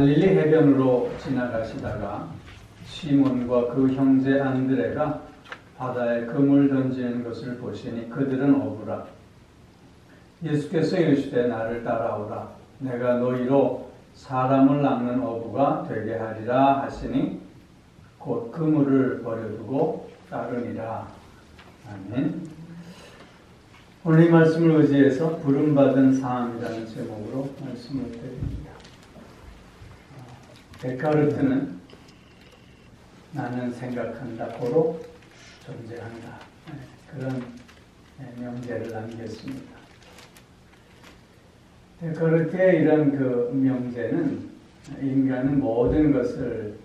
갈릴리 해변으로 지나가시다가 시몬과 그 형제 안드레가 바다에 그물 던지는 것을 보시니 그들은 어부라. 예수께서 이르시되 나를 따라오라. 내가 너희로 사람을 낚는 어부가 되게 하리라 하시니 곧 그물을 버려두고 따르니라. 아멘. 오늘 이 말씀을 의지해서 부름받은 삶이라는 제목으로 말씀을 드립니다. 데카르트는 나는 생각한다, 고로 존재한다, 그런 명제를 남겼습니다. 데카르트의 이런 그 명제는 인간은 모든 것을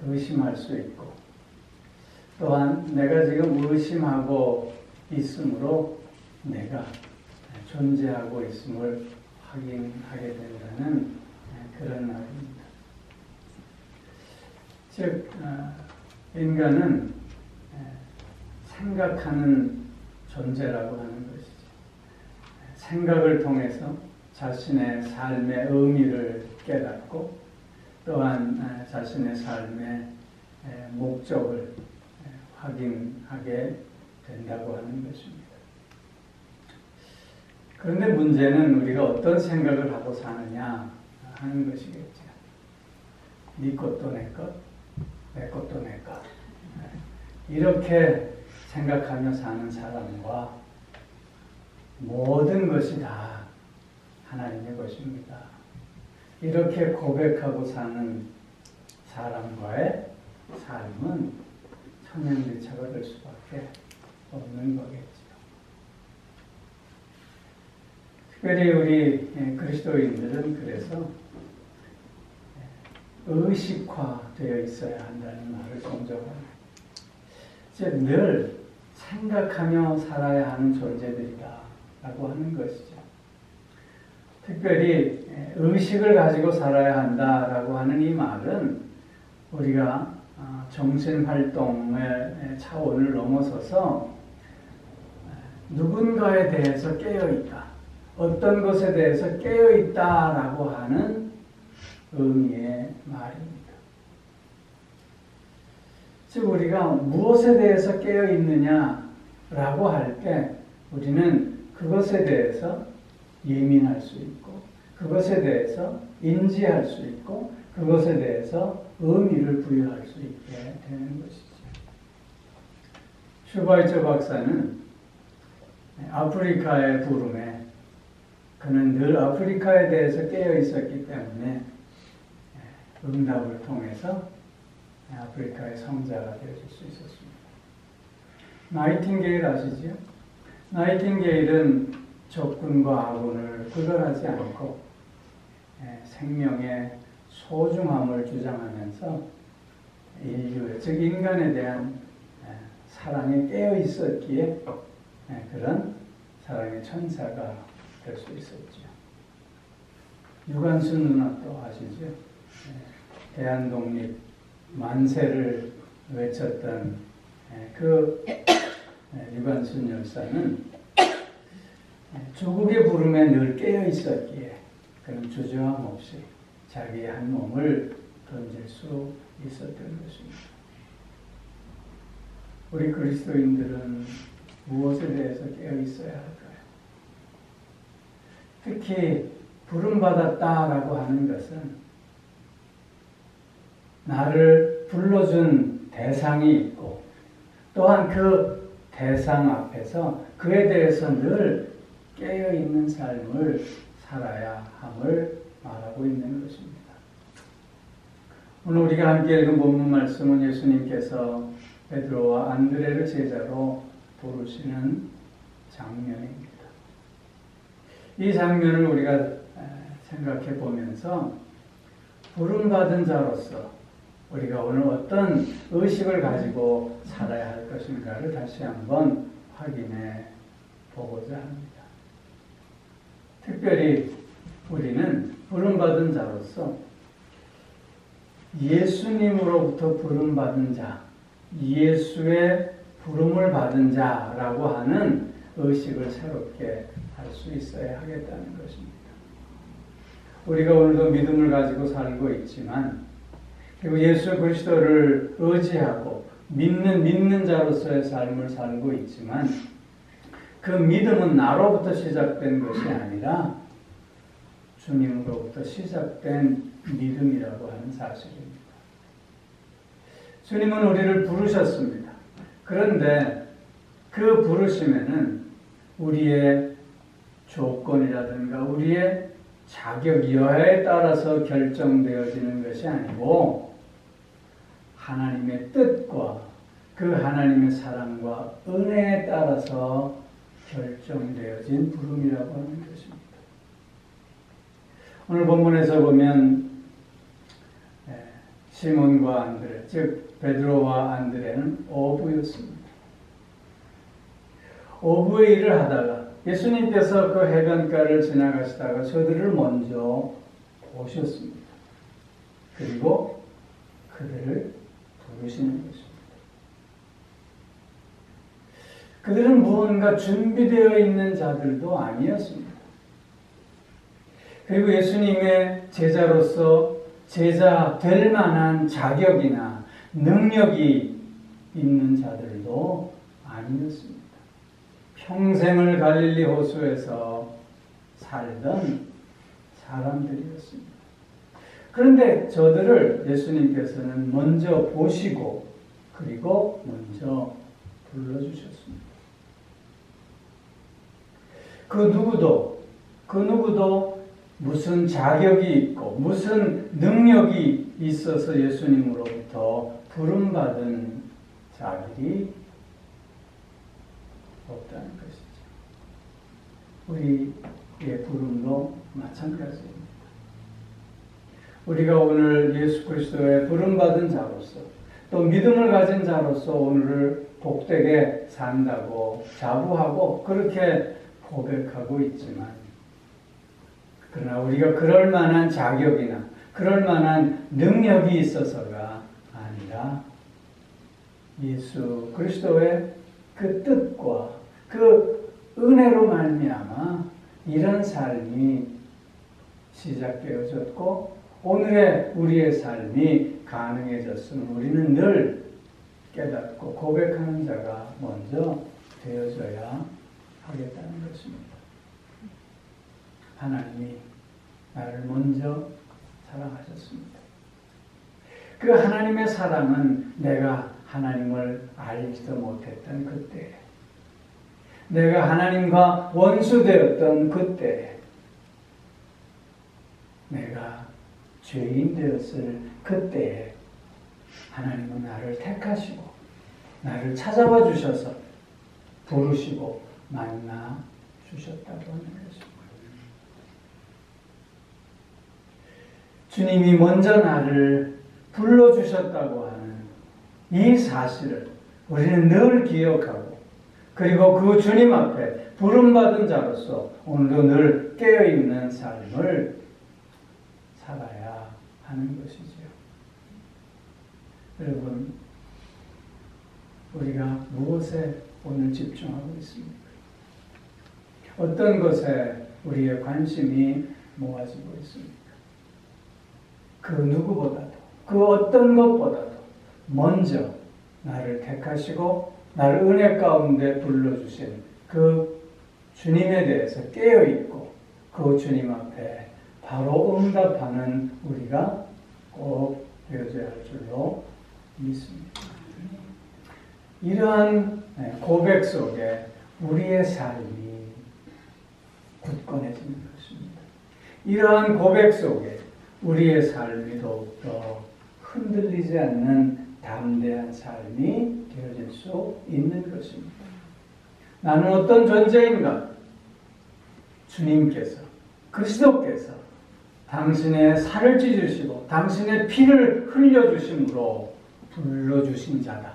의심할 수 있고, 또한 내가 지금 의심하고 있으므로 내가 존재하고 있음을 확인하게 된다는 그런 말입니다. 즉, 인간은 생각하는 존재라고 하는 것이죠. 생각을 통해서 자신의 삶의 의미를 깨닫고 또한 자신의 삶의 목적을 확인하게 된다고 하는 것입니다. 그런데 문제는 우리가 어떤 생각을 하고 사느냐 하는 것이겠죠. 네 것도 내 것, 내 것도 내 것. 이렇게 생각하며 사는 사람과 모든 것이 다 하나님의 것입니다. 이렇게 고백하고 사는 사람과의 삶은 천년일차가 될 수밖에 없는 거겠죠. 특별히 우리 그리스도인들은 그래서 의식화되어 있어야 한다는 말을 강조합니다. 즉, 늘 생각하며 살아야 하는 존재들이다 라고 하는 것이죠. 특별히 의식을 가지고 살아야 한다라고 하는 이 말은 우리가 정신활동의 차원을 넘어서서 누군가에 대해서 깨어있다, 어떤 것에 대해서 깨어있다라고 하는 의미의 말입니다. 즉, 우리가 무엇에 대해서 깨어있느냐라고 할 때 우리는 그것에 대해서 예민할 수 있고 그것에 대해서 인지할 수 있고 그것에 대해서 의미를 부여할 수 있게 되는 것이죠. 슈바이처 박사는 아프리카의 부름에 그는 늘 아프리카에 대해서 깨어 있었기 때문에 응답을 통해서 아프리카의 성자가 되어줄 수 있었습니다. 나이팅게일 아시죠? 나이팅게일은 적군과 아군을 구별하지 않고 생명의 소중함을 주장하면서 인류의, 즉 인간에 대한 사랑에 깨어 있었기에 그런 사랑의 천사가 될 수 있었죠. 유관순 누나 또 아시죠? 대한독립 만세를 외쳤던 그 유관순 열사는 조국의 부름에 늘 깨어 있었기에 그는 주저함 없이 자기의 한 몸을 던질 수 있었던 것입니다. 우리 그리스도인들은 무엇에 대해서 깨어 있어야 할까요? 특히 부름받았다라고 하는 것은 나를 불러준 대상이 있고 또한 그 대상 앞에서 그에 대해서 늘 깨어있는 삶을 살아야 함을 말하고 있는 것입니다. 오늘 우리가 함께 읽은 본문 말씀은 예수님께서 베드로와 안드레를 제자로 부르시는 장면입니다. 이 장면을 우리가 생각해 보면서 부름받은 자로서 우리가 오늘 어떤 의식을 가지고 살아야 할 것인가를 다시 한번 확인해 보고자 합니다. 특별히 우리는 부름받은 자로서 예수님으로부터 부름받은 자, 예수의 부름을 받은 자라고 하는 의식을 새롭게 할 수 있어야 하겠다는 것입니다. 우리가 오늘도 믿음을 가지고 살고 있지만, 그리고 예수 그리스도를 의지하고 믿는 자로서의 삶을 살고 있지만, 그 믿음은 나로부터 시작된 것이 아니라 주님으로부터 시작된 믿음이라고 하는 사실입니다. 주님은 우리를 부르셨습니다. 그런데 그 부르심에는 우리의 조건이라든가 우리의 자격 여하에 따라서 결정되어지는 것이 아니고 하나님의 뜻과 그 하나님의 사랑과 은혜에 따라서 결정되어진 부름이라고 하는 것입니다. 오늘 본문에서 보면 시몬과 안드레, 즉 베드로와 안드레는 어부였습니다. 어부의 일을 하다가 예수님께서 그 해변가를 지나가시다가 저들을 먼저 보셨습니다. 그리고 그들을 부르시는 것입니다. 그들은 무언가 준비되어 있는 자들도 아니었습니다. 그리고 예수님의 제자로서 제자 될 만한 자격이나 능력이 있는 자들도 아니었습니다. 평생을 갈릴리 호수에서 살던 사람들이었습니다. 그런데 저들을 예수님께서는 먼저 보시고 그리고 먼저 불러주셨습니다. 그 누구도 무슨 자격이 있고 무슨 능력이 있어서 예수님으로부터 부름받은 자들이 없다는 것이죠. 우리의 부름도 마찬가지입니다. 우리가 오늘 예수 그리스도의 부름받은 자로서 또 믿음을 가진 자로서 오늘을 복되게 산다고 자부하고 그렇게 고백하고 있지만, 그러나 우리가 그럴 만한 자격이나 그럴 만한 능력이 있어서가 아니라 예수 그리스도의 그 뜻과 그 은혜로 말미암아 이런 삶이 시작되어졌고 오늘의 우리의 삶이 가능해졌으면 우리는 늘 깨닫고 고백하는 자가 먼저 되어져야 하겠다는 것입니다. 하나님이 나를 먼저 사랑하셨습니다. 그 하나님의 사랑은 내가 하나님을 알지도 못했던 그때, 내가 하나님과 원수되었던 그때, 내가 죄인 되었을 그때에 하나님은 나를 택하시고 나를 찾아와 주셔서 부르시고 만나 주셨다고 하는 것입니다. 주님이 먼저 나를 불러주셨다고 하는 이 사실을 우리는 늘 기억하고 그리고 그 주님 앞에 부름받은 자로서 오늘도 늘 깨어있는 삶을 살아야 하는 것이지요. 여러분, 우리가 무엇에 오늘 집중하고 있습니까? 어떤 것에 우리의 관심이 모아지고 있습니까? 그 누구보다도, 그 어떤 것보다도 먼저 나를 택하시고 나를 은혜 가운데 불러주신 그 주님에 대해서 깨어있고 그 주님 앞에 바로 응답하는 우리가 꼭 되어져야 할 줄로 믿습니다. 이러한 고백 속에 우리의 삶이 굳건해지는 것입니다. 이러한 고백 속에 우리의 삶이 더욱더 흔들리지 않는 담대한 삶이 되어질 수 있는 것입니다. 나는 어떤 존재인가? 주님께서, 그리스도께서 당신의 살을 찢으시고 당신의 피를 흘려주심으로 불러주신 자다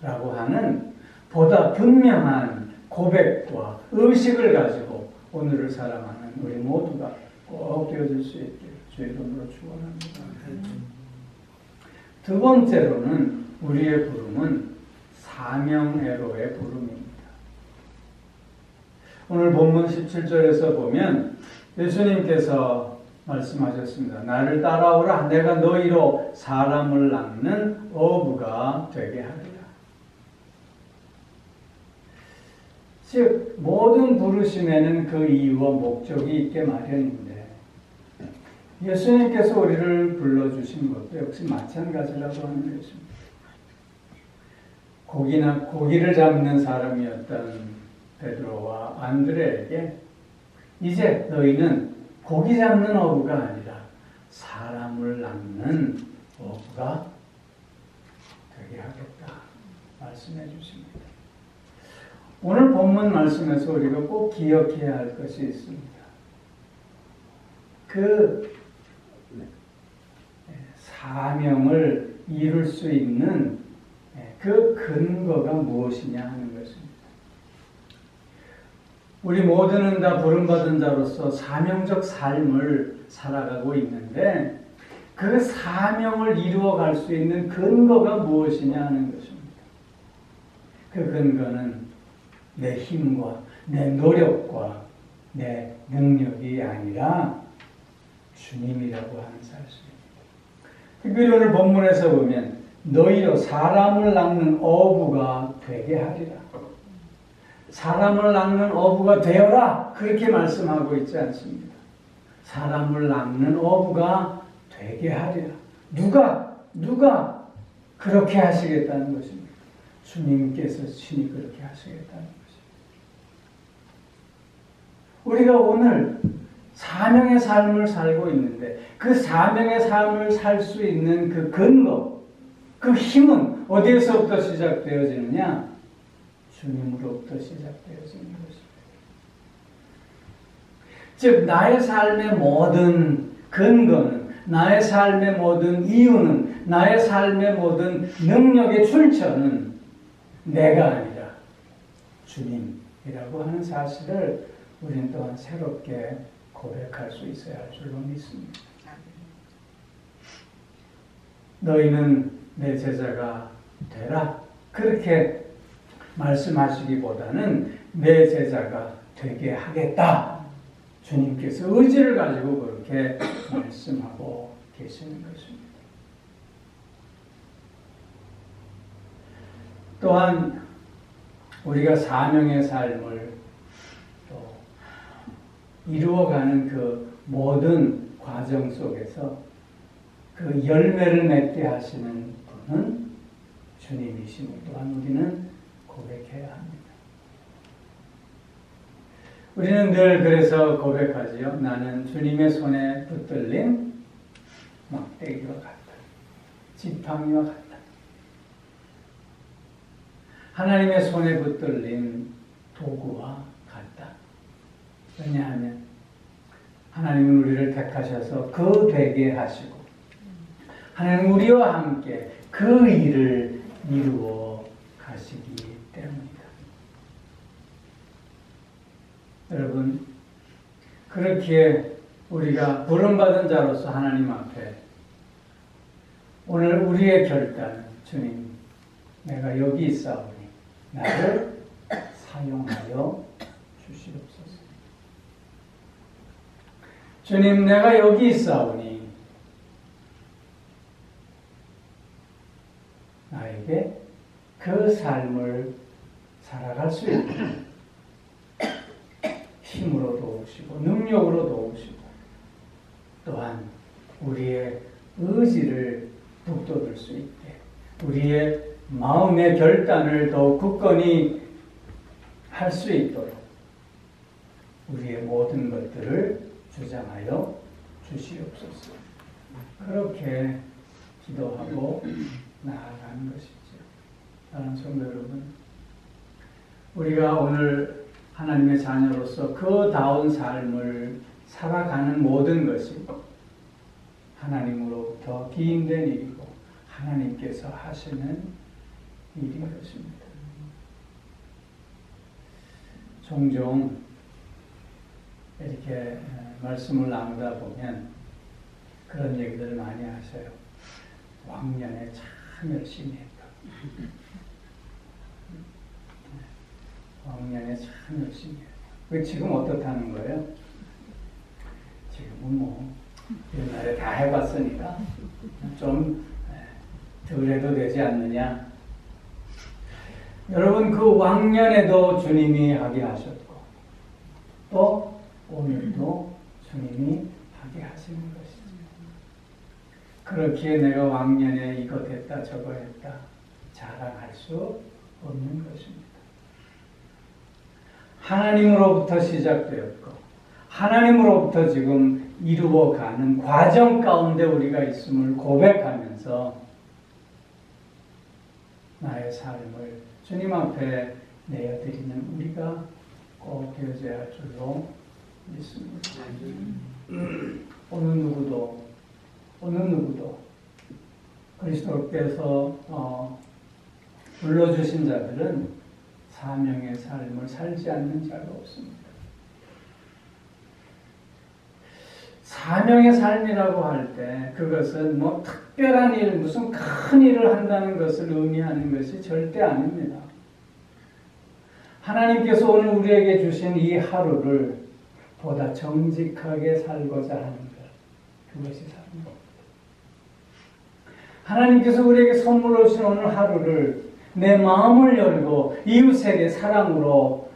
라고 하는 보다 분명한 고백과 의식을 가지고 오늘을 살아가는 우리 모두가 꼭 되어질 수 있기를 주의 이름으로 축원합니다. 두 번째로는 우리의 부름은 사명애로의 부름입니다. 오늘 본문 17절에서 보면 예수님께서 말씀하셨습니다. 나를 따라오라. 내가 너희로 사람을 낳는 어부가 되게 하리라. 즉 모든 부르심에는 그 이유와 목적이 있게 마련인데 예수님께서 우리를 불러주신 것도 역시 마찬가지라고 하는 것입니다. 고기를 잡는 사람이었던 베드로와 안드레에게 이제 너희는 고기 잡는 어부가 아니라 사람을 낳는 어부가 되게 하겠다 말씀해 주십니다. 오늘 본문 말씀에서 우리가 꼭 기억해야 할 것이 있습니다. 그 사명을 이룰 수 있는 그 근거가 무엇이냐 하는 것입니다. 우리 모두는 다 부름받은 자로서 사명적 삶을 살아가고 있는데 그 사명을 이루어 갈 수 있는 근거가 무엇이냐 하는 것입니다. 그 근거는 내 힘과 내 노력과 내 능력이 아니라 주님이라고 하는 사실입니다. 특별히 오늘 본문에서 보면 너희로 사람을 낳는 어부가 되게 하리라. 사람을 낳는 어부가 되어라. 그렇게 말씀하고 있지 않습니다. 사람을 낳는 어부가 되게 하리라. 누가 그렇게 하시겠다는 것입니다. 주님께서 친히 그렇게 하시겠다는 것입니다. 우리가 오늘 사명의 삶을 살고 있는데 그 사명의 삶을 살 수 있는 그 근거, 그 힘은 어디에서부터 시작되어지느냐? 주님으로부터 시작되어지는 것입니다. 즉 나의 삶의 모든 근거는, 나의 삶의 모든 이유는, 나의 삶의 모든 능력의 출처는 내가 아니라 주님이라고 하는 사실을 우리는 또한 새롭게 고백할 수 있어야 할 줄로 믿습니다. 너희는 내 제자가 되라. 그렇게 말씀하시기보다는 내 제자가 되게 하겠다. 주님께서 의지를 가지고 그렇게 말씀하고 계시는 것입니다. 또한 우리가 사명의 삶을 또 이루어가는 그 모든 과정 속에서 그 열매를 맺게 하시는 분은 주님이심을 또한 우리는 고백해야 합니다. 우리는 늘 그래서 고백하지요. 나는 주님의 손에 붙들린 막대기와 같다. 지팡이와 같다. 하나님의 손에 붙들린 도구와 같다. 왜냐하면 하나님은 우리를 택하셔서 그 되게 하시고 하나님 우리와 함께 그 일을 이루어 가시기 때문이다. 여러분, 그렇게 우리가 부름받은 자로서 하나님 앞에 오늘 우리의 결단은 주님, 내가 여기 있사오니 나를 사용하여 주시옵소서. 주님, 내가 여기 있사오니 나에게 그 삶을 살아갈 수 있게 힘으로 도우시고 능력으로 도우시고 또한 우리의 의지를 북돋을 수 있게 우리의 마음의 결단을 더욱 굳건히 할 수 있도록 우리의 모든 것들을 주장하여 주시옵소서. 그렇게 기도하고 나아가는 것이죠. 사랑하는 성도 여러분, 우리가 오늘 하나님의 자녀로서 그다운 삶을 살아가는 모든 것이 하나님으로부터 기인된 일이고 하나님께서 하시는 일인 것입니다. 종종 이렇게 말씀을 나누다 보면 그런 얘기들을 많이 하셔요. 왕년에 참 열심히 했다. 왕년에 참 열심히 했다. 지금 어떻다는 거예요? 지금은 뭐 옛날에 다 해봤으니까 좀 덜 해도 되지 않느냐. 여러분, 그 왕년에도 주님이 하게 하셨고 또 오늘도 주님이 하게 하시는 것이죠. 그렇기에 내가 왕년에 이것 했다 저거 했다 자랑할 수 없는 것입니다. 하나님으로부터 시작되었고 하나님으로부터 지금 이루어가는 과정 가운데 우리가 있음을 고백하면서 나의 삶을 주님 앞에 내어드리는 우리가 꼭 되어져야 할 줄로 믿습니다. 어느 누구도 그리스도께서 불러주신 자들은 사명의 삶을 살지 않는 자가 없습니다. 사명의 삶이라고 할 때 그것은 뭐 특별한 일, 무슨 큰 일을 한다는 것을 의미하는 것이 절대 아닙니다. 하나님께서 오늘 우리에게 주신 이 하루를 보다 정직하게 살고자 하는 것, 그것이 사명입니다. 하나님께서 우리에게 선물로 주신 오늘 하루를 내 마음을 열고 이웃에게 사랑으로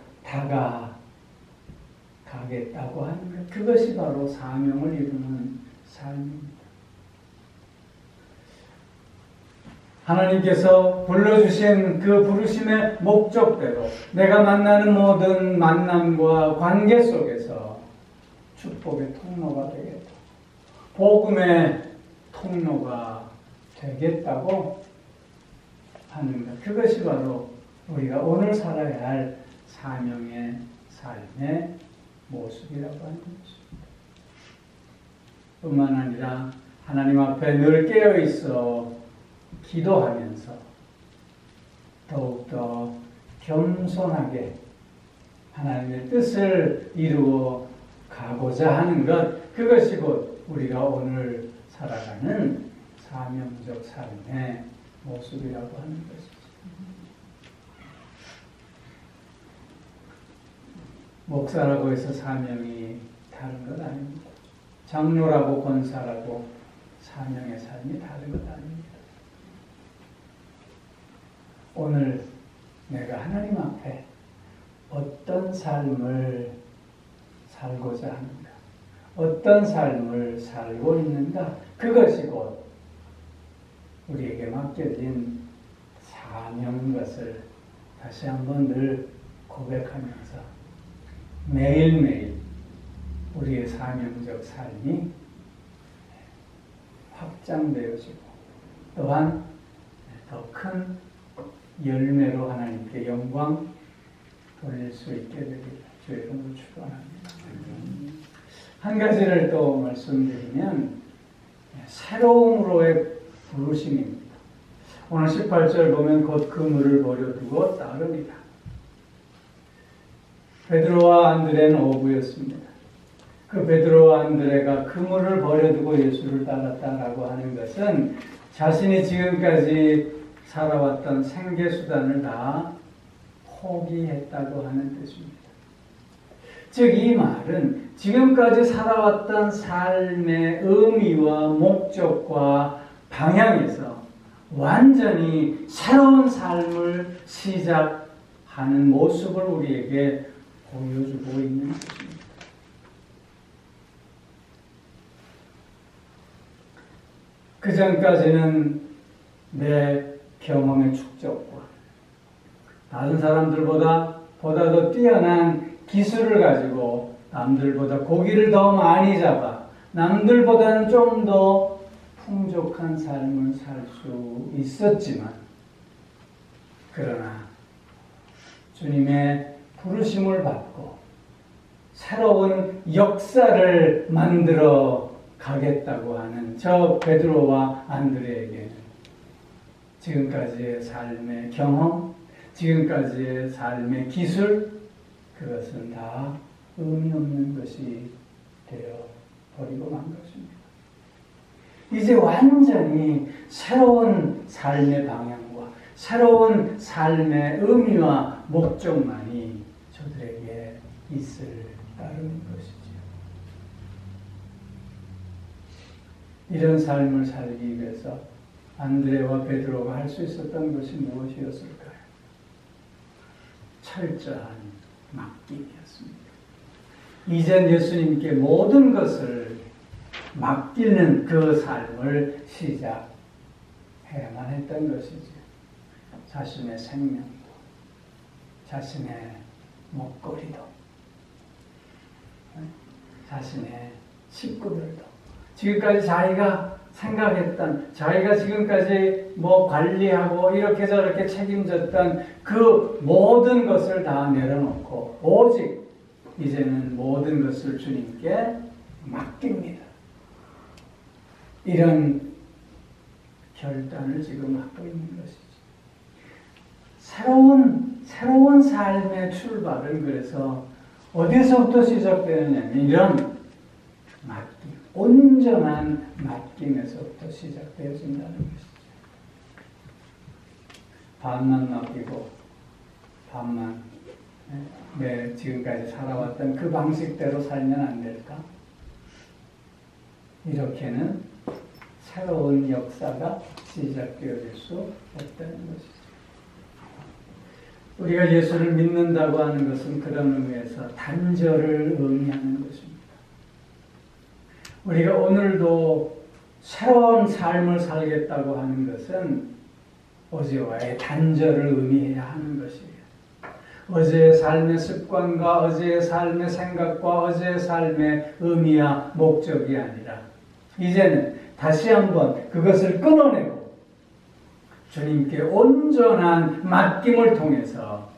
다가가겠다고 하는 것, 그것이 바로 사명을 이루는 삶입니다. 하나님께서 불러주신 그 부르심의 목적대로 내가 만나는 모든 만남과 관계 속에서 축복의 통로가 되겠다, 복음의 통로가 되겠다고 하는 것, 그것이 바로 우리가 오늘 살아야 할 사명의 삶의 모습이라고 하는 것입니다. 뿐만 아니라 하나님 앞에 늘 깨어있어 기도하면서 더욱더 겸손하게 하나님의 뜻을 이루어 가고자 하는 것, 그것이 곧 우리가 오늘 살아가는 사명적 삶의 모습이라고 하는 것이죠. 목사라고 해서 사명이 다른 것 아닙니다. 장로라고 권사라고 사명의 삶이 다른 것 아닙니다. 오늘 내가 하나님 앞에 어떤 삶을 살고자 하는가, 어떤 삶을 살고 있는가, 그것이 곧 우리에게 맡겨진 사명인 것을 다시 한번 늘 고백하면서 매일매일 우리의 사명적 삶이 확장되어지고 또한 더 큰 열매로 하나님께 영광 돌릴 수 있게 되기를 주의 이름으로 축원합니다. 한 가지를 또 말씀드리면 새로움으로의 부르심입니다. 오늘 18절 보면 곧 그물을 버려두고 따릅니다. 베드로와 안드레는 어부였습니다. 그 베드로와 안드레가 그물을 버려두고 예수를 따랐다라고 하는 것은 자신이 지금까지 살아왔던 생계수단을 다 포기했다고 하는 뜻입니다. 즉 이 말은 지금까지 살아왔던 삶의 의미와 목적과 방향에서 완전히 새로운 삶을 시작하는 모습을 우리에게 보여주고 있는 것입니다. 그 전까지는 내 경험의 축적과 다른 사람들보다 더 뛰어난 기술을 가지고 남들보다 고기를 더 많이 잡아 남들보다는 좀 더 풍족한 삶을 살 수 있었지만, 그러나 주님의 부르심을 받고 새로운 역사를 만들어 가겠다고 하는 저 베드로와 안드레에게는 지금까지의 삶의 경험, 지금까지의 삶의 기술, 그것은 다 의미 없는 것이 되어 버리고 만 것입니다. 이제 완전히 새로운 삶의 방향과 새로운 삶의 의미와 목적만이 저들에게 있을 따르는 것이죠. 이런 삶을 살기 위해서 안드레와 베드로가 할 수 있었던 것이 무엇이었을까요? 철저한 맡김이었습니다. 이젠 예수님께 모든 것을 맡기는 그 삶을 시작해야만 했던 것이죠. 자신의 생명도, 자신의 먹거리도, 자신의 식구들도, 지금까지 자기가 생각했던, 자기가 지금까지 관리하고 이렇게 저렇게 책임졌던 그 모든 것을 다 내려놓고 오직 이제는 모든 것을 주님께 맡깁니다. 이런 결단을 지금 하고 있는 것이죠. 새로운 삶의 출발은 그래서 어디서부터 시작되느냐면 이런 맡김, 온전한 맡김에서부터 시작되어진다는 것이죠. 반만 맡기고 반만 지금까지 살아왔던 그 방식대로 살면 안 될까? 이렇게는 새로운 역사가 시작되어질 수 없다는 것이죠. 우리가 예수를 믿는다고 하는 것은 그런 의미에서 단절을 의미하는 것입니다. 우리가 오늘도 새로운 삶을 살겠다고 하는 것은 어제와의 단절을 의미해야 하는 것이에요. 어제의 삶의 습관과 어제의 삶의 생각과 어제의 삶의 의미와 목적이 아니라 이제는 다시 한번 그것을 끊어내고 주님께 온전한 맡김을 통해서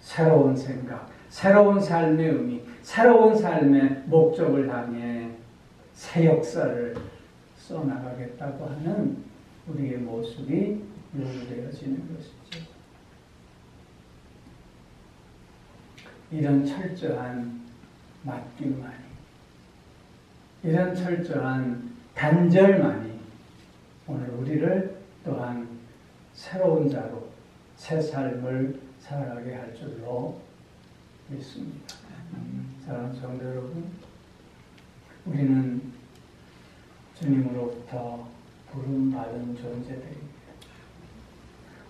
새로운 생각, 새로운 삶의 의미, 새로운 삶의 목적을 향해 새 역사를 써나가겠다고 하는 우리의 모습이 요구되어지는 것이죠. 이런 철저한 맡김만이, 이런 철저한 단절만이 오늘 우리를 또한 새로운 자로 새 삶을 살아가게 할 줄로 믿습니다. 사랑하는 성도 여러분, 우리는 주님으로부터 부름받은 존재들입니다.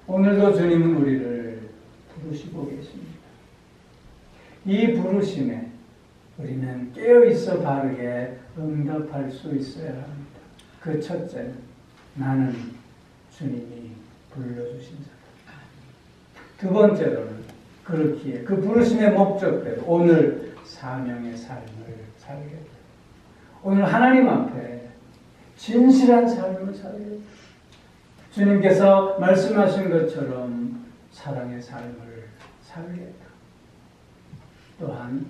오늘도 주님은 우리를 부르시고 계십니다. 이 부르심에 우리는 깨어있어 바르게 응답할 수 있어야 합니다. 그 첫째는 나는 주님이 불러주신 자다. 두 번째로는 그렇기에 그 부르심의 목적대로 오늘 사명의 삶을 살겠다. 오늘 하나님 앞에 진실한 삶을 살겠다. 주님께서 말씀하신 것처럼 사랑의 삶을 살겠다. 또한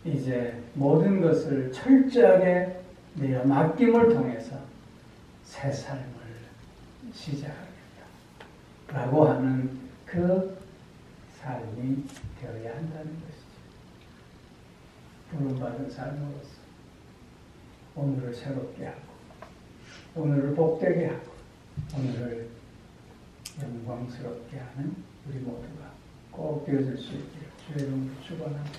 이제 모든 것을 철저하게 내어 맡김을 통해서 새 삶을 시작하겠다. 라고 하는 그 삶이 되어야 한다는 것이죠. 부름받은 삶으로서 오늘을 새롭게 하고 오늘을 복되게 하고 오늘을 영광스럽게 하는 우리 모두가 꼭 되어질 수 있기를 주의 이름으로 축원합니다.